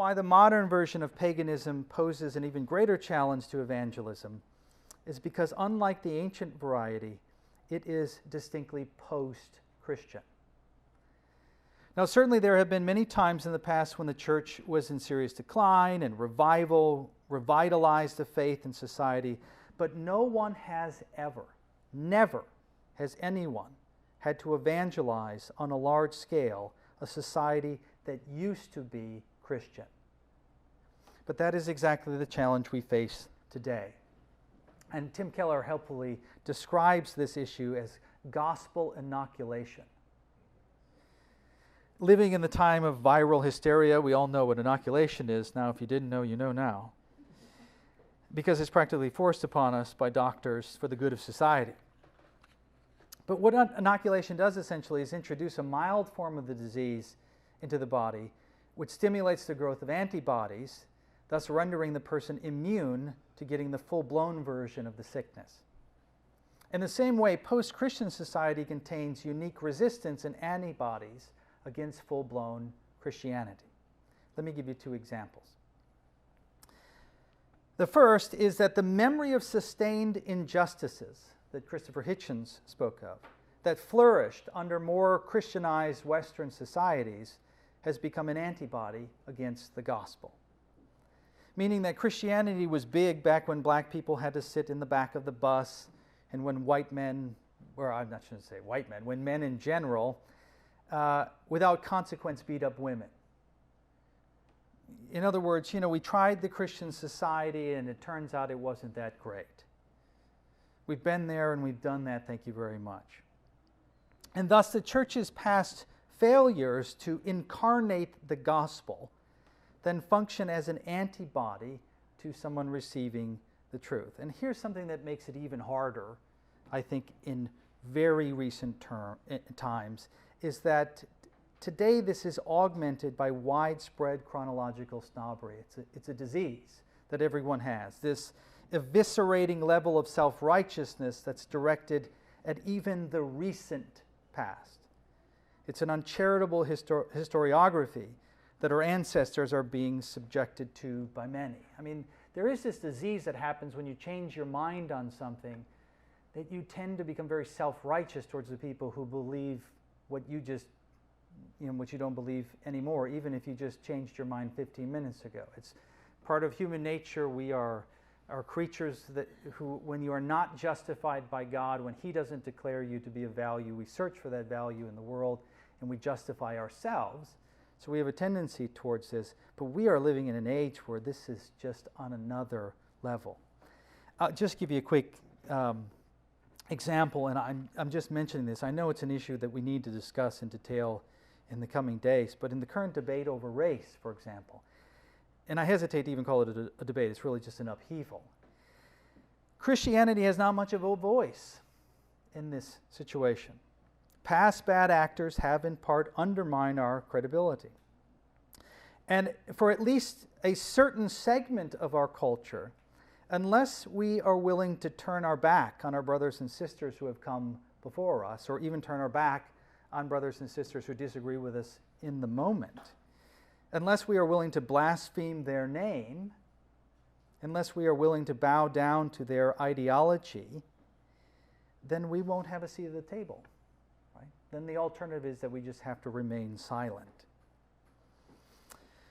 why the modern version of paganism poses an even greater challenge to evangelism is because, unlike the ancient variety, it is distinctly post-Christian. Now, certainly there have been many times in the past when the church was in serious decline and revival revitalized the faith in society, but no one has ever, never has anyone had to evangelize on a large scale a society that used to be Christian. But that is exactly the challenge we face today. And Tim Keller helpfully describes this issue as gospel inoculation. Living in the time of viral hysteria, we all know what inoculation is. Now, if you didn't know, you know now. Because it's practically forced upon us by doctors for the good of society. But what inoculation does essentially is introduce a mild form of the disease into the body, which stimulates the growth of antibodies, thus rendering the person immune to getting the full-blown version of the sickness. In the same way, post-Christian society contains unique resistance and antibodies against full-blown Christianity. Let me give you two examples. The first is that the memory of sustained injustices that Christopher Hitchens spoke of, that flourished under more Christianized Western societies, has become an antibody against the gospel. Meaning that Christianity was big back when black people had to sit in the back of the bus, and when white men, or I'm not going to say white men, when men in general, without consequence, beat up women. In other words, we tried the Christian society and it turns out it wasn't that great. We've been there and we've done that, thank you very much. And thus the church's past failures to incarnate the gospel then function as an antibody to someone receiving the truth. And here's something that makes it even harder, I think, in very recent times, is that today this is augmented by widespread chronological snobbery. It's a disease that everyone has, this eviscerating level of self-righteousness that's directed at even the recent past. It's an uncharitable historiography that our ancestors are being subjected to by many. I mean, there is this disease that happens when you change your mind on something, that you tend to become very self-righteous towards the people who believe what you just, what you don't believe anymore, even if you just changed your mind 15 minutes ago. It's part of human nature. We are creatures who, when you are not justified by God, when He doesn't declare you to be of value, we search for that value in the world and we justify ourselves. So we have a tendency towards this, but we are living in an age where this is just on another level. I'll just give you a quick example, and I'm just mentioning this. I know it's an issue that we need to discuss in detail in the coming days, but in the current debate over race, for example, and I hesitate to even call it a debate, it's really just an upheaval. Christianity has not much of a voice in this situation. Past bad actors have in part undermined our credibility. And for at least a certain segment of our culture, unless we are willing to turn our back on our brothers and sisters who have come before us, or even turn our back on brothers and sisters who disagree with us in the moment, unless we are willing to blaspheme their name, unless we are willing to bow down to their ideology, then we won't have a seat at the table. Right? Then the alternative is that we just have to remain silent.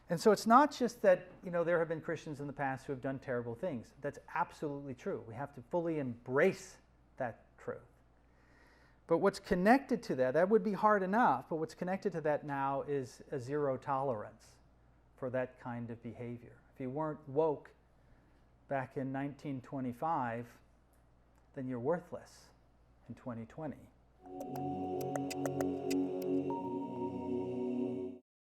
And so it's not just that, there have been Christians in the past who have done terrible things. That's absolutely true. We have to fully embrace that truth. But what's connected to that would be hard enough, but what's connected to that now is a zero tolerance for that kind of behavior. If you weren't woke back in 1925, then you're worthless in 2020.